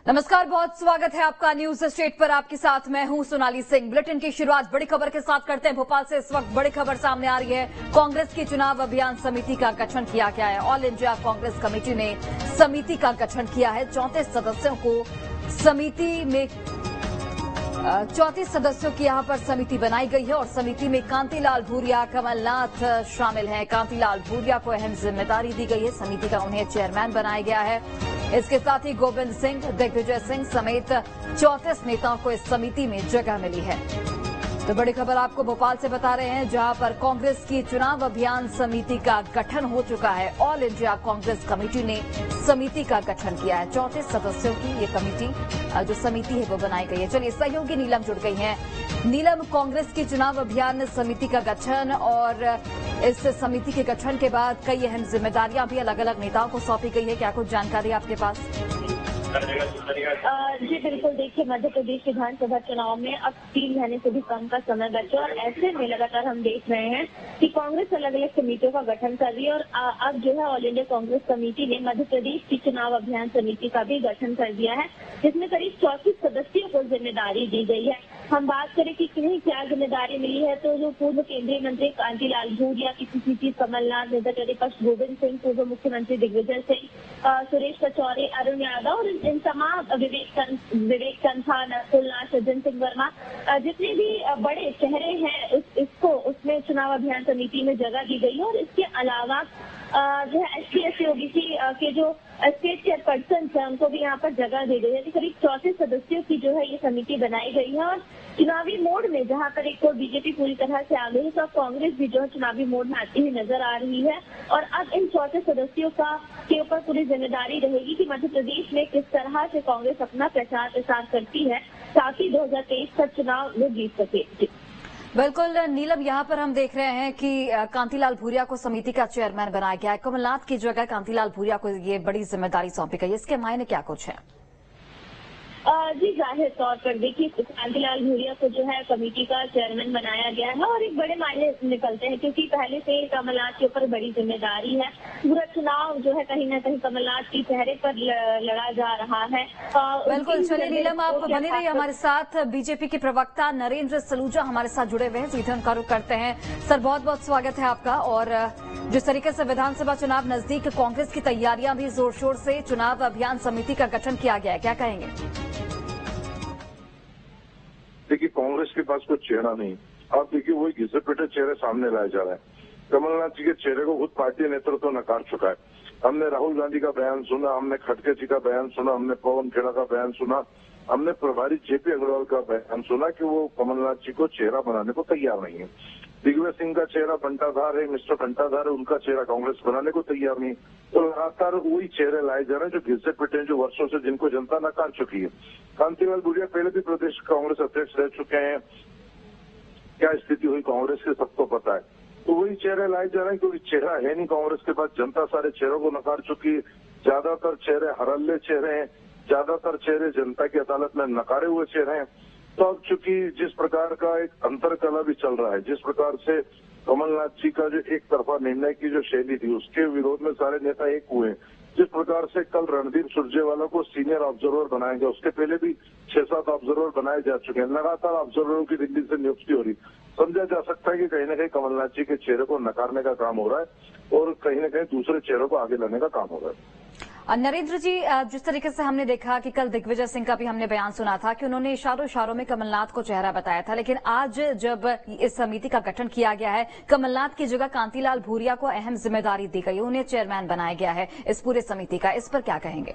नमस्कार, बहुत स्वागत है आपका न्यूज स्टेट पर। आपके साथ मैं हूं सोनाली सिंह। बुलेटिन की शुरुआत बड़ी खबर के साथ करते हैं। भोपाल से इस वक्त बड़ी खबर सामने आ रही है। कांग्रेस की चुनाव अभियान समिति का गठन किया गया है। ऑल इंडिया कांग्रेस कमेटी ने समिति का गठन किया है। 34 सदस्यों को समिति में 34 सदस्यों की यहां पर समिति बनाई गई है और समिति में कांतिलाल भूरिया, कमलनाथ शामिल हैं। कांतिलाल भूरिया को अहम जिम्मेदारी दी गई है। समिति का उन्हें चेयरमैन बनाया गया है। इसके साथ ही गोविंद सिंह, दिग्विजय सिंह समेत 34 नेताओं को इस समिति में जगह मिली है। तो बड़ी खबर आपको भोपाल से बता रहे हैं, जहां पर कांग्रेस की चुनाव अभियान समिति का गठन हो चुका है। ऑल इंडिया कांग्रेस कमेटी ने समिति का गठन किया है। 34 सदस्यों की ये कमेटी जो समिति है वो बनाई गई है। चलिए, सहयोगी नीलम जुड़ गई हैं। नीलम, कांग्रेस की चुनाव अभियान समिति का गठन और इस समिति के गठन के बाद कई अहम जिम्मेदारियां भी अलग अलग नेताओं को सौंपी गई है। क्या कुछ जानकारी आपके पास? जी बिल्कुल, देखिए मध्य प्रदेश विधानसभा चुनाव में अब 3 महीने से भी कम का समय बचा और ऐसे में लगातार हम देख रहे हैं कि कांग्रेस अलग अलग समितियों का गठन कर रही है और अब जो है ऑल इंडिया कांग्रेस कमेटी ने मध्य प्रदेश की चुनाव अभियान समिति का भी गठन कर दिया है, जिसमें करीब 34 सदस्यों को जिम्मेदारी दी गई है। हम बात करें कि किन्हें क्या जिम्मेदारी मिली है, तो जो पूर्व केंद्रीय मंत्री कांतिलाल भूरिया, पीसीसी कमलनाथ, नेता प्रतिपक्ष गोविंद सिंह, पूर्व मुख्यमंत्री दिग्विजय सिंह, सुरेश कचौरी, अरुण यादव और इन तमाम विवेक तनखा, नकुलनाथ, सज्जन सिंह वर्मा, जितने भी बड़े चेहरे हैं इसको उसमें चुनाव अभियान समिति में जगह दी गई है। और इसके अलावा जो है SC/ST OBC के जो स्टेट चेयरपर्सन है उनको भी यहाँ पर जगह दी गई है। करीब 34 सदस्यों की जो है ये समिति बनाई गई है और चुनावी मोड में जहाँ पर एक तो बीजेपी पूरी तरह से आ गई है, तो कांग्रेस भी जो है चुनावी मोड में आती हुई नजर आ रही है। और अब इन 34 सदस्यों के ऊपर पूरी जिम्मेदारी रहेगी कि मध्य प्रदेश में किस तरह से कांग्रेस अपना प्रचार प्रसार करती है ताकि 2023 का चुनाव वो जीत सके। बिल्कुल नीलम, यहाँ पर हम देख रहे हैं कि कांतिलाल भूरिया को समिति का चेयरमैन बनाया गया है। कमलनाथ की जगह कांतिलाल भूरिया को ये बड़ी जिम्मेदारी सौंपी गई है। इसके मायने क्या कुछ है? जी जाहिर तौर पर देखिए, कांतिलाल भूरिया को जो है कमेटी का चेयरमैन बनाया गया है और एक बड़े मायने निकलते हैं क्योंकि पहले से कमलनाथ के ऊपर बड़ी जिम्मेदारी है। पूरा चुनाव जो है कहीं न कहीं कमलनाथ की चेहरे पर लड़ा जा रहा है। बिल्कुल, चलिए नीलम, आप बने रहिए हमारे साथ। बीजेपी के प्रवक्ता नरेंद्र सलूजा हमारे साथ जुड़े हुए हैं, सीधे उनका रुख करते हैं। सर, बहुत बहुत स्वागत है आपका। और जिस तरीके से विधानसभा चुनाव नजदीक, कांग्रेस की तैयारियां भी जोर शोर से, चुनाव अभियान समिति का गठन किया गया है, क्या कहेंगे? देखिए, कांग्रेस के पास कोई चेहरा नहीं। आप देखिए, वही घिसे पिटे चेहरे सामने लाया जा रहा है। कमलनाथ जी के चेहरे को खुद पार्टी नेतृत्व नकार चुका है। हमने राहुल गांधी का बयान सुना, हमने खड़गे जी का बयान सुना, हमने पवन खेड़ा का बयान सुना, हमने प्रभारी जेपी अग्रवाल का बयान सुना कि वो कमलनाथ जी को चेहरा बनाने को तैयार नहीं है। दिग्विजय सिंह का चेहरा बंटाधार है, मिस्टर बंटाधार है, उनका चेहरा कांग्रेस बनाने को तैयार नहीं। तो लगातार वही चेहरे लाए जा रहे हैं जो घिसे पिटे, जो वर्षों से जिनको जनता नकार चुकी है। कांतिलाल भूरिया पहले भी प्रदेश कांग्रेस अध्यक्ष रह चुके हैं। क्या स्थिति हुई कांग्रेस की सबको पता है। तो वही चेहरे लाए जा रहे हैं, क्योंकि चेहरा है नहीं कांग्रेस के पास। जनता सारे चेहरों को नकार चुकी है। ज्यादातर चेहरे हरल्ले चेहरे हैं, ज्यादातर चेहरे जनता की अदालत में नकारे हुए चेहरे हैं। तो अब चूंकि जिस प्रकार का एक अंतरकला भी चल रहा है, जिस प्रकार से कमलनाथ जी का जो एक तरफा निर्णय की जो शैली थी, उसके विरोध में सारे नेता एक हुए। जिस प्रकार से कल रणदीप सुरजेवाला को सीनियर ऑब्जर्वर बनाया गया, उसके पहले भी 6-7 ऑब्जर्वर बनाए जा चुके हैं। लगातार ऑब्जर्वरों की दिल्ली से नियुक्ति हो रही। समझा जा सकता है कि कहीं न कहीं कमलनाथ जी के चेहरे को नकारने का काम हो रहा है और कहीं न कहीं दूसरे चेहरों को आगे लाने का काम हो रहा है। नरेंद्र जी, जिस तरीके से हमने देखा कि कल दिग्विजय सिंह का भी हमने बयान सुना था कि उन्होंने इशारों में कमलनाथ को चेहरा बताया था, लेकिन आज जब इस समिति का गठन किया गया है, कमलनाथ की जगह कांतिलाल भूरिया को अहम जिम्मेदारी दी गई है, उन्हें चेयरमैन बनाया गया है इस पूरे समिति का, इस पर क्या कहेंगे?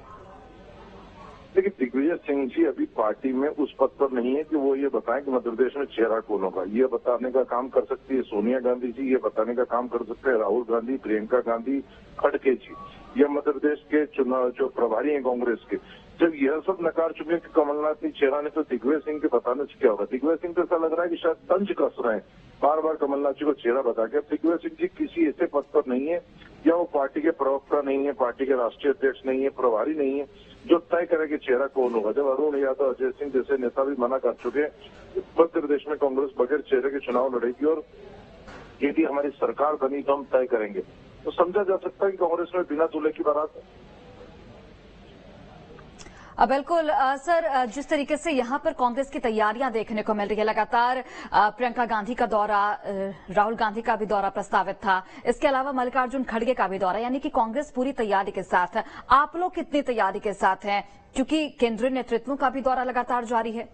देखिए, दिग्विजय सिंह जी अभी पार्टी में उस पद पर नहीं है कि वो ये बताएं कि मध्य प्रदेश में चेहरा कौन होगा। ये बताने का काम कर सकती है सोनिया गांधी जी, ये बताने का काम कर सकते हैं राहुल गांधी, प्रियंका गांधी, खड़गे जी, या मध्य प्रदेश के चुनाव जो प्रभारी हैं कांग्रेस के। जब यह सब नकार चुके हैं कि कमलनाथ ने चेहरा नहीं, तो दिग्विजय सिंह के बताने से क्या होगा? दिग्विजय सिंह को ऐसा लग रहा है कि शायद तंज कस रहे हैं बार बार कमलनाथ जी को चेहरा बता के। दिग्विजय सिंह जी किसी ऐसे पद पर नहीं है, या वो पार्टी के प्रवक्ता नहीं है, पार्टी के राष्ट्रीय अध्यक्ष नहीं है, प्रभारी नहीं है, जो तय करे कि चेहरा कौन होगा। जब अरुण यादव, अजय सिंह जैसे नेता भी मना कर चुके हैं, मध्य प्रदेश में कांग्रेस बगैर चेहरे के चुनाव लड़ेगी और यदि हमारी सरकार बनी तो हम तय करेंगे। तो समझा जा सकता है कि कांग्रेस में बिना दूल्हे की बारात बिल्कुल सर, जिस तरीके से यहाँ पर कांग्रेस की तैयारियां देखने को मिल रही है, लगातार प्रियंका गांधी का दौरा, राहुल गांधी का भी दौरा प्रस्तावित था, इसके अलावा मल्लिकार्जुन खड़गे का भी दौरा, यानी कि कांग्रेस पूरी तैयारी के साथ है। आप लोग कितनी तैयारी के साथ हैं, क्योंकि केंद्रीय नेतृत्वों का भी दौरा लगातार जारी है?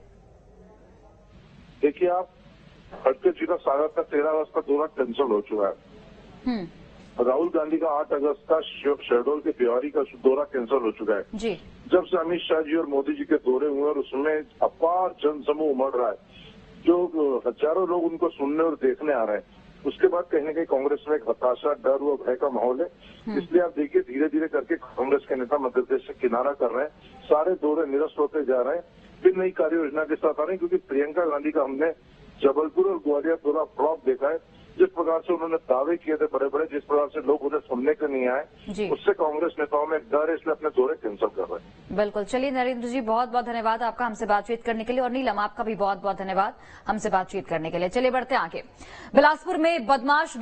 देखिए, आप खड़गे जी का सागर का 13 अगस्त का दौरा कैंसिल हो चुका है। राहुल गांधी का 8 अगस्त का शहडोल के भिवारी का दौरा कैंसिल हो चुका है। जी। जब से अमित शाह जी और मोदी जी के दौरे हुए और उसमें अपार जनसमूह उमड़ रहा है, जो हजारों लोग उनको सुनने और देखने आ रहे हैं, उसके बाद कहीं न कहीं कांग्रेस में एक हताशा, डर व भय का माहौल है। इसलिए आप देखिए, धीरे धीरे करके कांग्रेस के नेता मध्य प्रदेश से किनारा कर रहे हैं, सारे दौरे निरस्त होते जा रहे हैं, फिर नई कार्य योजना के साथ आ रहे हैं। क्योंकि प्रियंका गांधी का हमने जबलपुर और ग्वालियर दौरा फ्लॉप देखा है। जिस प्रकार से उन्होंने दावे किए थे बड़े बड़े, जिस प्रकार से लोग उन्हें सुनने के नहीं आए, उससे कांग्रेस नेताओं में डर है, इसलिए अपने दौरे कैंसिल कर रहे हैं। बिल्कुल। चलिए नरेंद्र जी, बहुत बहुत धन्यवाद आपका हमसे बातचीत करने के लिए, और नीलम आपका भी बहुत बहुत धन्यवाद हमसे बातचीत करने के लिए। चलिए बढ़ते आगे। बिलासपुर में बदमाश